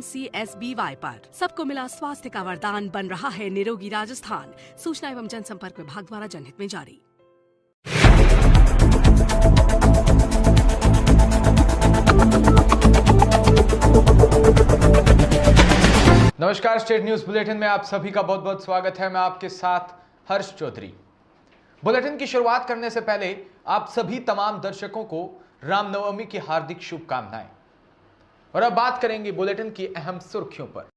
PMCSBY पर। सबको मिला स्वास्थ्य का वरदान, बन रहा है निरोगी राजस्थान। सूचना एवं जनसंपर्क विभाग द्वारा जनहित में जारी। नमस्कार, स्टेट न्यूज बुलेटिन में आप सभी का बहुत बहुत स्वागत है। मैं आपके साथ हर्ष चौधरी। बुलेटिन की शुरुआत करने से पहले आप सभी तमाम दर्शकों को रामनवमी की हार्दिक शुभकामनाएं। और अब बात करेंगे बुलेटिन की अहम सुर्खियों पर।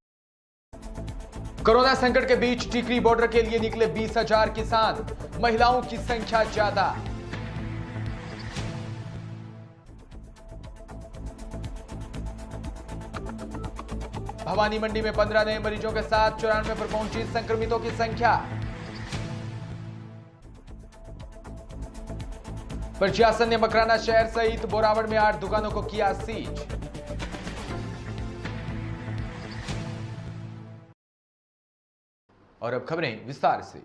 कोरोना संकट के बीच टिकरी बॉर्डर के लिए निकले 20,000 किसान, महिलाओं की संख्या ज्यादा। भवानी मंडी में 15 नए मरीजों के साथ 94 पर पहुंची संक्रमितों की संख्या। प्रशासन ने मकराना शहर सहित बोरावड़ में 8 दुकानों को किया सीज। और अब खबरें विस्तार से।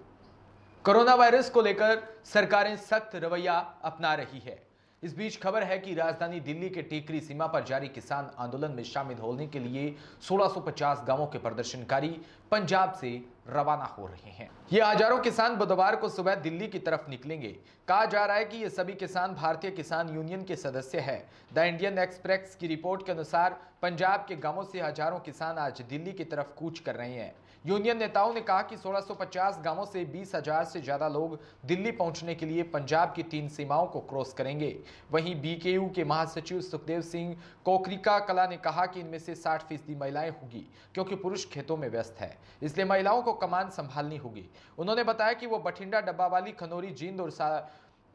कोरोना वायरस को लेकर सरकारें सख्त रवैया अपना रही है। इस बीच खबर है कि राजधानी दिल्ली के टीकरी सीमा पर जारी किसान आंदोलन में शामिल होने के लिए 1650 गांवों के प्रदर्शनकारी पंजाब से रवाना हो रहे हैं। ये हजारों किसान बुधवार को सुबह दिल्ली की तरफ निकलेंगे। कहा जा रहा है कि ये सभी किसान भारतीय किसान यूनियन के सदस्य हैं। द इंडियन एक्सप्रेस की रिपोर्ट के अनुसार पंजाब के गांवों से हजारों किसान आज दिल्ली की तरफ कूच कर रहे हैं। यूनियन नेताओं ने कहा कि 1650 गांवों से 20,000 से ज्यादा लोग दिल्ली पहुंचने के लिए पंजाब की 3 सीमाओं को क्रॉस करेंगे। वहीं बीकेयू के महासचिव सुखदेव सिंह कोकरिका कला ने कहा कि इनमें से 60% महिलाएं होगी, क्योंकि पुरुष खेतों में व्यस्त है, इसलिए महिलाओं को कमान संभालनी होगी। उन्होंने बताया कि वो बठिंडा, डब्बावाली, खनौरी, जींद और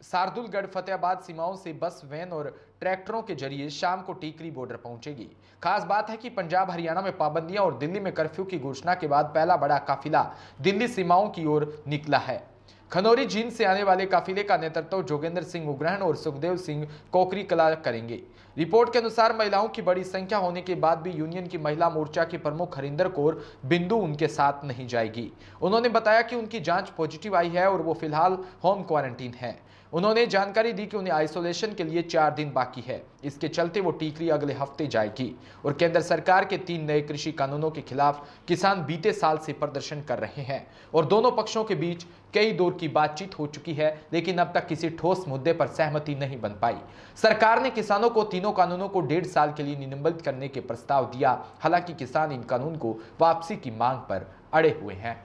सारदुलगढ़, फतेहाबाद सीमाओं से बस, वैन और ट्रैक्टरों के जरिए शाम को टीकरी बॉर्डर पहुंचेगी। खास बात है कि पंजाब हरियाणा में पाबंदियां और दिल्ली में कर्फ्यू की घोषणा के बाद पहला बड़ा काफिला दिल्ली सीमाओं की ओर निकला है। खनौरी जींद से आने वाले काफिले का नेतृत्व जोगेंद्र सिंह उग्रहण और सुखदेव सिंह कोकरी कला करेंगे। रिपोर्ट के अनुसार महिलाओं की बड़ी संख्या होने के बाद भी यूनियन की महिला मोर्चा की प्रमुख हरिंदर कौर बिंदु उनके साथ नहीं जाएगी। उन्होंने बताया कि उनकी जांच पॉजिटिव आई है और वो फिलहाल होम क्वारंटीन है। उन्होंने जानकारी दी कि उन्हें आइसोलेशन के लिए 4 दिन बाकी है। इसके चलते वो टीकरी अगले हफ्ते जाएगी। और केंद्र सरकार के 3 नए कृषि कानूनों के खिलाफ किसान बीते साल से प्रदर्शन कर रहे हैं और दोनों पक्षों के बीच कई दौर की बातचीत हो चुकी है, लेकिन अब तक किसी ठोस मुद्दे पर सहमति नहीं बन पाई। सरकार ने किसानों को तीनों कानूनों को 1.5 साल के लिए निलंबित करने के प्रस्ताव दिया। हालांकि किसान इन कानून को वापसी की मांग पर अड़े हुए हैं।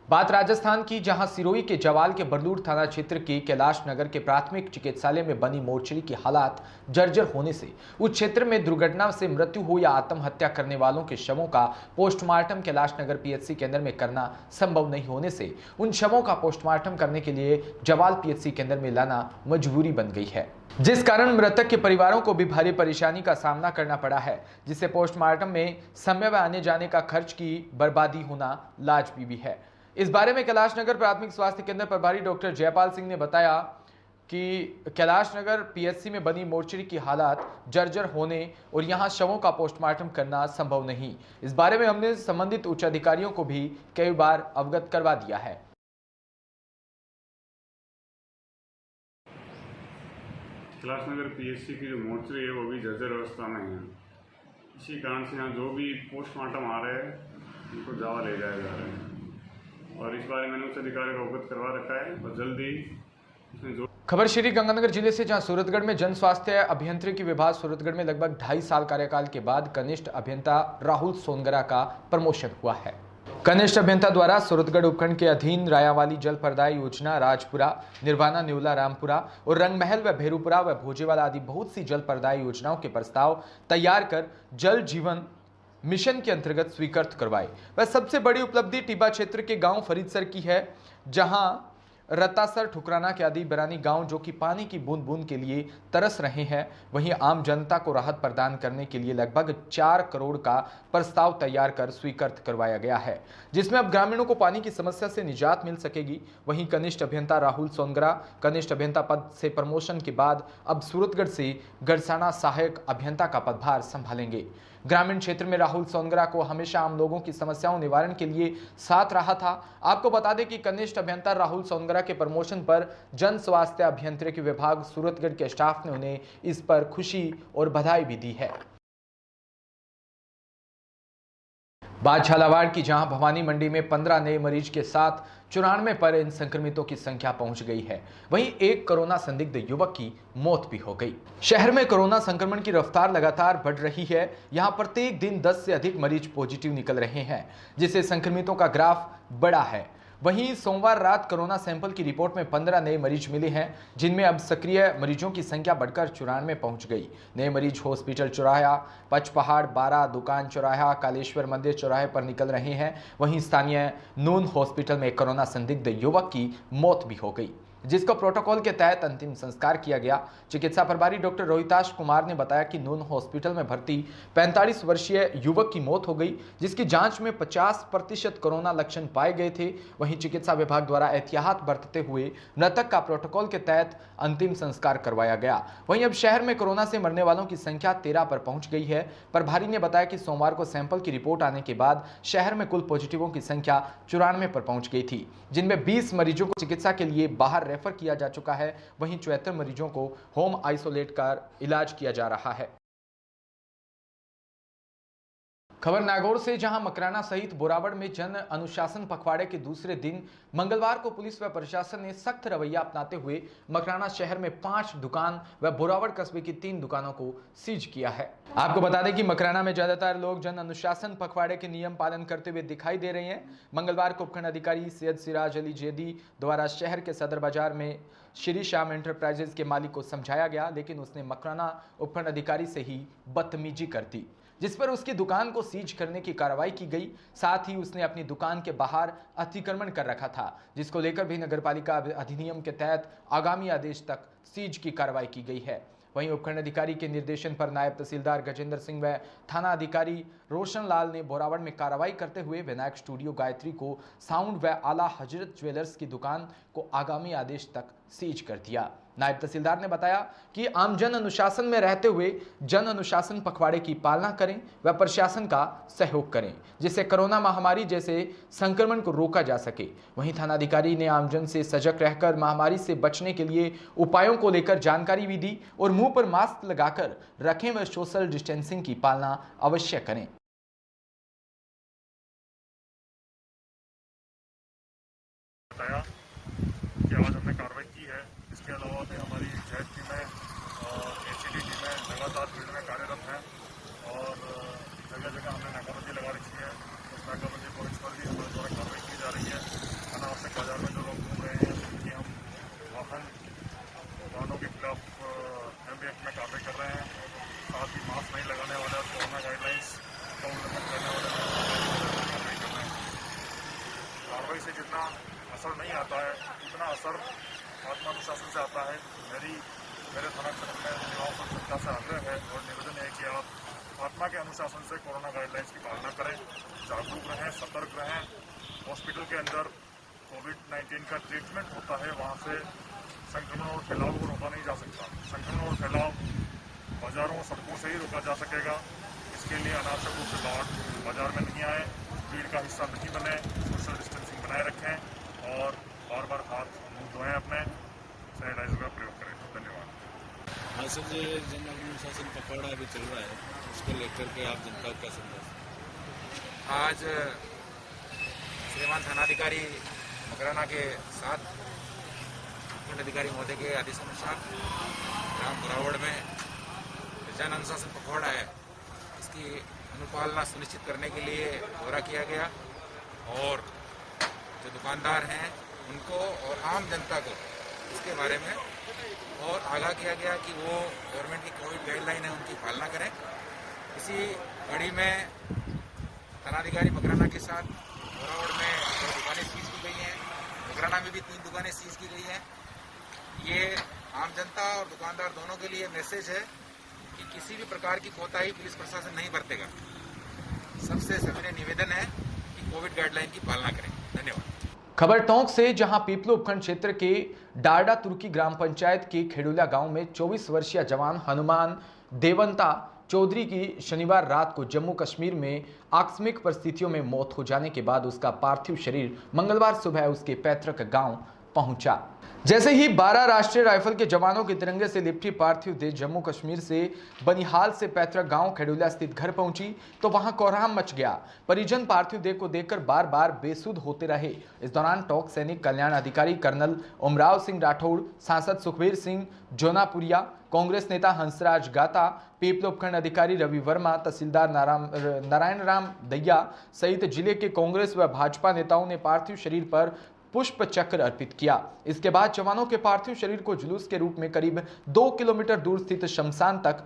बात राजस्थान की, जहां सिरोही के जवाल के बरलूर थाना क्षेत्र के कैलाश नगर के प्राथमिक चिकित्सालय में बनी मोर्चरी की हालात जर्जर होने से उस क्षेत्र में दुर्घटना से मृत्यु हो या आत्महत्या करने वालों के शवों का पोस्टमार्टम कैलाश नगर पीएचसी केंद्र में करना संभव नहीं होने से उन शवों का पोस्टमार्टम करने के लिए जवाल पीएचसी केंद्र में लाना मजबूरी बन गई है, जिस कारण मृतक के परिवारों को भी भारी परेशानी का सामना करना पड़ा है, जिससे पोस्टमार्टम में समय व आने जाने का खर्च की बर्बादी होना लाजमी भी है। इस बारे में कैलाश नगर प्राथमिक स्वास्थ्य केंद्र प्रभारी डॉक्टर जयपाल सिंह ने बताया कि कैलाश नगर पीएचसी में बनी मोर्चरी की हालात जर्जर होने और यहां शवों का पोस्टमार्टम करना संभव नहीं। इस बारे में हमने संबंधित उच्च अधिकारियों को भी कई बार अवगत करवा दिया है। कैलाश नगर पीएचसी की जो मोर्चरी है वो भी जर्जर अवस्था में है। इसी कारण से यहाँ जो भी पोस्टमार्टम आ रहे हैं उनको जावा ले जाया जा रहा है और इस बारे में उच्च अधिकारी को अवगत करवा रखा है और जल्दी इसमें जो खबर श्री गंगानगर जिले से, जहां सूरतगढ़ में जन स्वास्थ्य अभियंत्रिकी विभाग सूरतगढ़ में लगभग 2.5 साल कार्यकाल के बाद कनिष्ठ अभियंता राहुल सोनगरा का प्रमोशन हुआ है। कनिष्ठ अभियंता द्वारा सूरतगढ़ उपखंड के अधीन रायावाली जल प्रदाय योजना, राजपुरा, निर्वाणा, न्यूला, रामपुरा और रंगमहल व भेरूपुरा व भोजेवाला आदि बहुत सी जल प्रदाय योजनाओं के प्रस्ताव तैयार कर जल जीवन मिशन के अंतर्गत स्वीकृत करवाए। वह सबसे बड़ी उपलब्धि टिब्बा क्षेत्र के गांव फरीदसर की है, जहां रत्तासर, ठुकराना के आदि बरानी गांव जो कि पानी की बूंद बूंद के लिए तरस रहे हैं, वहीं आम जनता को राहत प्रदान करने के लिए लगभग 4 करोड़ का प्रस्ताव तैयार कर स्वीकृत करवाया गया है, जिसमें अब ग्रामीणों को पानी की समस्या से निजात मिल सकेगी। वहीं कनिष्ठ अभियंता राहुल सोनगरा कनिष्ठ अभियंता पद से प्रमोशन के बाद अब सूरतगढ़ से गड़साना सहायक अभियंता का पदभार संभालेंगे। ग्रामीण क्षेत्र में राहुल सोनगरा को हमेशा आम लोगों की समस्याओं निवारण के लिए साथ रहा था। आपको बता दें कि कनिष्ठ अभियंता राहुल सोनगरा के प्रमोशन पर जन स्वास्थ्य अभियंत्रिकी विभाग सूरतगढ़ के स्टाफ ने उन्हें इस पर खुशी और बधाई भी दी है। बात झालावाड़ की, जहां भवानी मंडी में 15 नए मरीज के साथ 94 पर इन संक्रमितों की संख्या पहुंच गई है। वहीं एक कोरोना संदिग्ध युवक की मौत भी हो गई। शहर में कोरोना संक्रमण की रफ्तार लगातार बढ़ रही है। यहां प्रत्येक दिन 10 से अधिक मरीज पॉजिटिव निकल रहे हैं, जिससे संक्रमितों का ग्राफ बढ़ा है। वहीं सोमवार रात कोरोना सैंपल की रिपोर्ट में 15 नए मरीज मिले हैं, जिनमें अब सक्रिय मरीजों की संख्या बढ़कर 94 पहुंच गई। नए मरीज हॉस्पिटल चौराहा, पचपहाड़, बारा, दुकान चौराहा, कालेश्वर मंदिर चौराहे पर निकल रहे हैं। वहीं स्थानीय नून हॉस्पिटल में कोरोना संदिग्ध युवक की मौत भी हो गई, जिसको प्रोटोकॉल के तहत अंतिम संस्कार किया गया। चिकित्सा प्रभारी डॉक्टर रोहिताश कुमार ने बताया कि नून हॉस्पिटल में भर्ती 45 वर्षीय युवक की मौत हो गई, जिसकी जांच में 50% कोरोना लक्षण पाए गए थे। वहीं चिकित्सा विभाग द्वारा एहतियात बरतते हुए मृतक का प्रोटोकॉल के तहत अंतिम संस्कार करवाया गया। वहीं अब शहर में कोरोना से मरने वालों की संख्या 13 पर पहुंच गई है। प्रभारी ने बताया कि सोमवार को सैंपल की रिपोर्ट आने के बाद शहर में कुल पॉजिटिवों की संख्या 94 पर पहुंच गई थी, जिनमें 20 मरीजों को चिकित्सा के लिए बाहर रेफर किया जा चुका है। वहीं 74 मरीजों को होम आइसोलेट कर इलाज किया जा रहा है। खबर नागौर से, जहां मकराना सहित बोरावड़ में जन अनुशासन पखवाड़े के दूसरे दिन मंगलवार को पुलिस व प्रशासन ने सख्त रवैया अपनाते हुए मकराना शहर में 5 दुकान व बोरावड़ कस्बे की 3 दुकानों को सीज किया है। आपको बता दें कि मकराना में ज्यादातर लोग जन अनुशासन पखवाड़े के नियम पालन करते हुए दिखाई दे रहे हैं। मंगलवार को उपखंड अधिकारी सैयद सिराज अली जेदी द्वारा शहर के सदर बाजार में श्री श्याम एंटरप्राइजेज के मालिक को समझाया गया, लेकिन उसने मकराना उपखंड अधिकारी से ही बदतमीजी कर दी, जिस पर उसकी दुकान को सीज करने की कार्रवाई की गई। साथ ही उसने अपनी दुकान के बाहर अतिक्रमण कर रखा था, जिसको लेकर भी नगरपालिका अधिनियम के तहत आगामी आदेश तक सीज की कार्रवाई की गई है। वहीं उपखंड अधिकारी के निर्देशन पर नायब तहसीलदार गजेंद्र सिंह व थाना अधिकारी रोशन लाल ने बोरावड़ में कार्रवाई करते हुए विनायक स्टूडियो गायत्री को साउंड व आला हजरत ज्वेलर्स की दुकान को आगामी आदेश तक सीज कर दिया। नायब तहसीलदार ने बताया कि आम जन अनुशासन में रहते हुए जन अनुशासन पखवाड़े की पालना करें व प्रशासन का सहयोग करें, जिससे कोरोना महामारी जैसे संक्रमण को रोका जा सके। वहीं थानाधिकारी ने आमजन से सजग रहकर महामारी से बचने के लिए उपायों को लेकर जानकारी भी दी और मुंह पर मास्क लगाकर रखें व सोशल डिस्टेंसिंग की पालना अवश्य करें। कि आज हमने कार्रवाई की है। इसके अलावा भी हमारी जैद टीमें और एसीडी टीमें लगातार फील्ड में कार्यरत हैं और जगह जगह हमने नाकाबंदी लगा रखी है। उस नाकाबंदी पॉइंट्स पर भी हमारे द्वारा कार्रवाई की जा रही है। अनावश्यक बाजार में जो लोग घूम रहे हैं उनकी हम वाहनों के खिलाफ MBF में कार्रवाई कर रहे हैं। साथ ही मास्क नहीं लगाने वाले और कोरोना गाइडलाइंस का उल्लंघन करने वाले कार्रवाई कर रहे हैं। कार्रवाई से जितना असर नहीं आता है उतना असर आत्मानुशासन से आता है। मेरे थाना क्षेत्र में युवाओं को जनता से आग्रह है और निवेदन है कि आप आत्मा के अनुशासन से कोरोना गाइडलाइंस की पालना करें, जागरूक रहें, सतर्क रहें। हॉस्पिटल के अंदर कोविड-19 का ट्रीटमेंट होता है, वहाँ से संक्रमण और फैलाव को रोका नहीं जा सकता। संक्रमण और फैलाव बाजारों और सड़कों से ही रोका जा सकेगा। इसके लिए अनावश्यक रूप से बाजार में नहीं आए, भीड़ का हिस्सा नहीं बने, सोशल डिस्टेंसिंग बनाए रखें और बार बार हाथ मुंह धोएं, अपने सैनिटाइजर का प्रयोग करें। धन्यवाद। हाँ सर, जो जन अनुशासन पखवाड़ा अभी चल रहा है, उसको लेकर के आप जनता को क्या संदेश? आज श्रीमान थानाधिकारी मकराना के साथ उपखंड अधिकारी महोदय के आदेशानुसार ग्राम बोरावड़ में जन अनुशासन पखवाड़ा है, इसकी अनुपालना सुनिश्चित करने के लिए दौरा किया गया और जो दुकानदार हैं उनको और आम जनता को इसके बारे में और आगाह किया गया कि वो गवर्नमेंट की कोविड गाइडलाइन है उनकी पालना करें। इसी कड़ी में थानाधिकारी मकराना के साथ बोरावड़ में 2 दुकानें सीज की गई हैं, मकराना में भी 3 दुकानें सीज की गई हैं। ये आम जनता और दुकानदार दोनों के लिए मैसेज है कि किसी भी प्रकार की कोताही पुलिस प्रशासन नहीं बरतेगा। सबसे सविनय निवेदन है कि कोविड गाइडलाइन की पालना करें। धन्यवाद। खबर टोंक से, जहां पीपलो उपखंड क्षेत्र के डारडा तुर्की ग्राम पंचायत के खेडुला गांव में 24 वर्षीय जवान हनुमान देवंता चौधरी की शनिवार रात को जम्मू कश्मीर में आकस्मिक परिस्थितियों में मौत हो जाने के बाद उसका पार्थिव शरीर मंगलवार सुबह उसके पैतृक गांव पहुंचा। जैसे ही 12 राष्ट्रीय राइफल के जवानों के तिरंगे से लिपटी पार्थिव देह जम्मू कश्मीर से बनिहाल से पैतृक गांव खेडुला स्थित घर पहुंची तो वहां कोहराम मच गया। परिजन पार्थिव देह को देखकर बार बार बेसुध होते रहे। इस दौरान टोंक सैनिक कल्याण अधिकारी कर्नल उमराव सिंह राठौड़, सांसद सुखबीर सिंह जोनापुरिया, कांग्रेस नेता हंसराज गाता, पीपल उपखंड अधिकारी रवि वर्मा, तहसीलदार नारायण राम दैया सहित जिले के कांग्रेस व भाजपा नेताओं ने पार्थिव शरीर पर पुष्प चक्र अर्पित किया। इसके बाद जवानों के पार्थिव शरीर को जुलूस के रूप में करीब 2 किलोमीटर दूर स्थित शमशान तक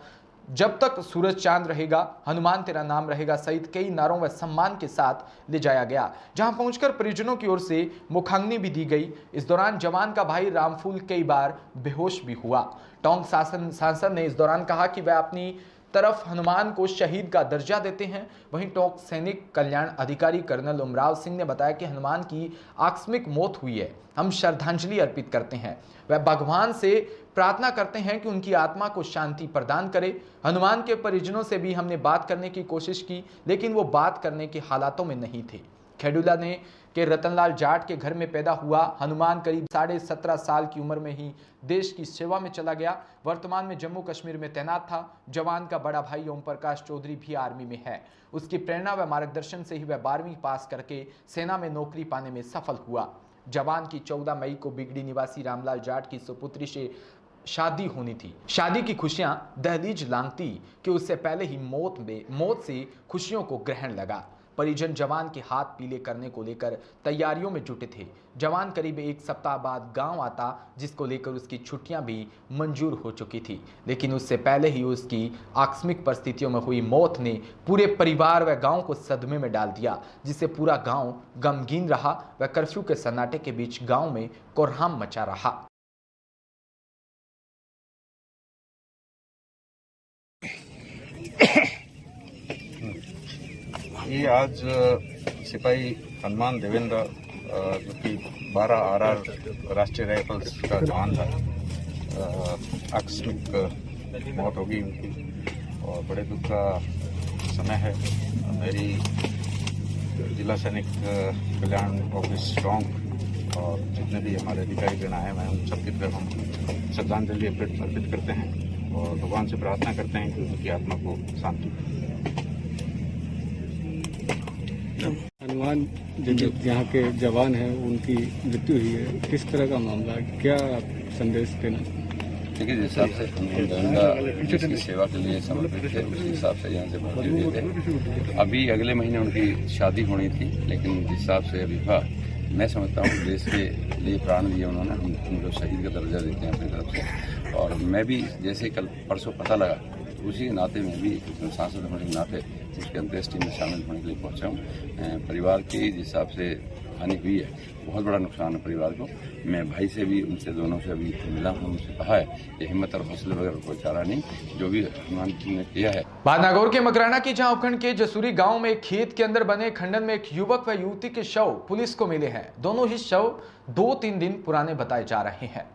जब तक सूरज चांद रहेगा, हनुमान तेरा नाम रहेगा सहित कई नारों व सम्मान के साथ ले जाया गया, जहां पहुंचकर परिजनों की ओर से मुखाग्नि भी दी गई। इस दौरान जवान का भाई रामफूल कई बार बेहोश भी हुआ। टोंक सांसद ने इस दौरान कहा कि वह अपनी तरफ हनुमान को शहीद का दर्जा देते हैं। वहीं टोंक सैनिक कल्याण अधिकारी कर्नल उमराव सिंह ने बताया कि हनुमान की आकस्मिक मौत हुई है। हम श्रद्धांजलि अर्पित करते हैं, वह भगवान से प्रार्थना करते हैं कि उनकी आत्मा को शांति प्रदान करे। हनुमान के परिजनों से भी हमने बात करने की कोशिश की, लेकिन वो बात करने के हालातों में नहीं थे। खेडुला ने के रतनलाल जाट के घर में पैदा हुआ हनुमान करीब 17.5 साल की उम्र में ही देश की सेवा में चला गया। वर्तमान में जम्मू कश्मीर में तैनात था। जवान का बड़ा भाई ओम प्रकाश चौधरी भी आर्मी में है। उसकी प्रेरणा व मार्गदर्शन से ही वह 12वीं पास करके सेना में नौकरी पाने में सफल हुआ। जवान की 14 मई को बिगड़ी निवासी रामलाल जाट की सुपुत्री से शादी होनी थी। शादी की खुशियां दहलीज लांघती कि उससे पहले ही मौत से खुशियों को ग्रहण लगा। परिजन जवान के हाथ पीले करने को लेकर तैयारियों में जुटे थे। जवान करीब 1 सप्ताह बाद गांव आता, जिसको लेकर उसकी छुट्टियां भी मंजूर हो चुकी थी, लेकिन उससे पहले ही उसकी आकस्मिक परिस्थितियों में हुई मौत ने पूरे परिवार व गांव को सदमे में डाल दिया, जिससे पूरा गांव गमगीन रहा व कर्फ्यू के सन्नाटे के बीच गांव में कोहराम मचा रहा। ये आज सिपाही हनुमान देवेंद्र जो कि 12 आरआर राष्ट्रीय राइफल्स का जवान था, आकस्मिक मौत हो गई उनकी और बड़े दुख का समय है। मेरी जिला सैनिक कल्याण ऑफिस टोंक और जितने भी हमारे अधिकारी गण आए हैं उन सबकी तरफ हम श्रद्धांजलि अर्पित करते हैं और भगवान से प्रार्थना करते हैं कि उनकी आत्मा को शांति। हनुमान यहाँ के जवान हैं, उनकी मृत्यु हुई है, किस तरह का मामला, क्या संदेश देना? देखिए, जिस हिसाब से हनुमान देवेंद्र इसकी सेवा के लिए समर्पित थे, उसी हिसाब से यहाँ से भर्ती हुए थे। अभी अगले महीने उनकी शादी होनी थी, लेकिन जिस हिसाब से अभी हुआ, मैं समझता हूँ देश के लिए प्राण दिए उन्होंने। हम उनको शहीद का दर्जा देते हैं अपनी तरफ से। और मैं भी जैसे कल परसों पता लगा, उसी नाते में भी सांसद होने के नाते उसके अंत्येष्टि में शामिल होने के लिए पहुंचा हूँ। परिवार की जिस हिसाब से हानि हुई है, बहुत बड़ा नुकसान है परिवार को। मैं भाई से भी, उनसे दोनों से अभी मिला हूँ, उनसे कहा है कि हिम्मत और हौसले वगैरह कोई चारा नहीं, जो भी हनुमान ने किया है। बाद नागौर के मकराना की जहां उपखंड के जसूरी गांव में खेत के अंदर बने खंडन में एक युवक व युवती के शव पुलिस को मिले हैं। दोनों ही शव 2-3 दिन पुराने बताए जा रहे हैं।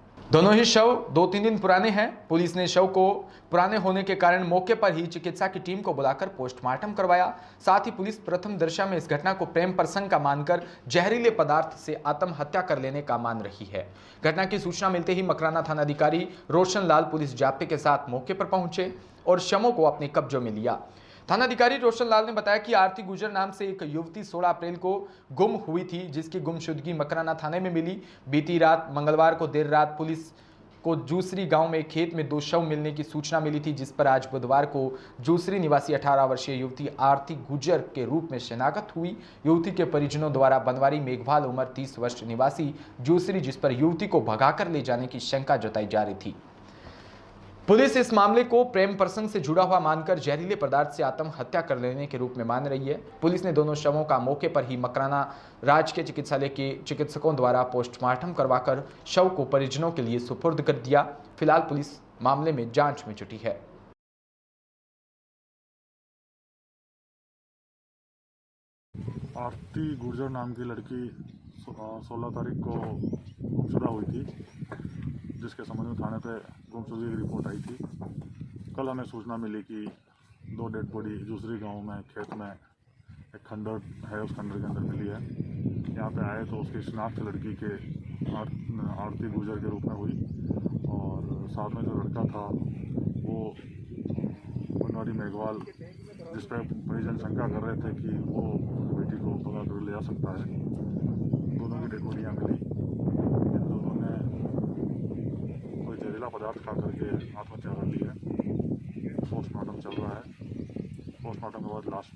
पुलिस ने शव को पुराने होने के कारण मौके पर ही चिकित्सा की टीम को बुलाकर पोस्टमार्टम करवाया। साथ ही पुलिस प्रथम दृष्टया में इस घटना को प्रेम प्रसंग का मानकर जहरीले पदार्थ से आत्महत्या कर लेने का मान रही है। घटना की सूचना मिलते ही मकराना थानाधिकारी रोशन लाल पुलिस जाप्ते के साथ मौके पर पहुंचे और शवों को अपने कब्जों में लिया। थानाधिकारी रोशन लाल ने बताया कि आरती गुजर नाम से एक युवती 16 अप्रैल को गुम हुई थी, जिसकी गुमशुदगी मकराना थाने में मिली। बीती रात मंगलवार को देर रात पुलिस को जूसरी गांव में खेत में 2 शव मिलने की सूचना मिली थी, जिस पर आज बुधवार को जूसरी निवासी 18 वर्षीय युवती आरती गुजर के रूप में शिनाख्त हुई। युवती के परिजनों द्वारा बनवारी मेघवाल उम्र 30 वर्ष निवासी जूसरी, जिस पर युवती को भगाकर ले जाने की शंका जताई जा रही थी। पुलिस इस मामले को प्रेम प्रसंग से जुड़ा हुआ मानकर जहरीले पदार्थ से आत्महत्या कर लेने के रूप में मान रही है। पुलिस ने दोनों शवों का मौके पर ही मकराना राजकीय चिकित्सालय के चिकित्सकों द्वारा पोस्टमार्टम करवाकर शव को परिजनों के लिए सुपुर्द कर दिया। फिलहाल पुलिस मामले में जांच में जुटी है। आरती गुर्जर नाम की लड़की 16 तारीख को गुमशुदा हुई थी, जिसके संबंध में थाने पे गुमशुदगी की रिपोर्ट आई थी। कल हमें सूचना मिली कि 2 डेड बॉडी दूसरी गांव में खेत में एक खंडर है, उस खंडर के अंदर मिली है। यहाँ पे आए तो उसकी शिनाख्त लड़की के आरती गुजर के रूप में हुई और साथ में जो लड़का था वो बनवारी मेघवाल, जिस पर परिजन शंका कर रहे थे कि वो बेटी को पकड़ कर ले आ सकता है। दोनों की डेड बॉडियाँ मिली। इन दोनों ने कोई जहरीला पदार्थ खा करके आत्महत्या कर ली है। पोस्टमार्टम चल रहा है। पोस्टमार्टम के बाद लाश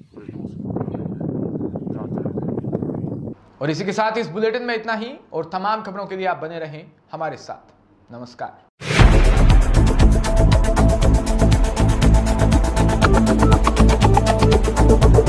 जांच जाएगी। और इसी के साथ इस बुलेटिन में इतना ही, और तमाम खबरों के लिए आप बने रहें हमारे साथ। नमस्कार।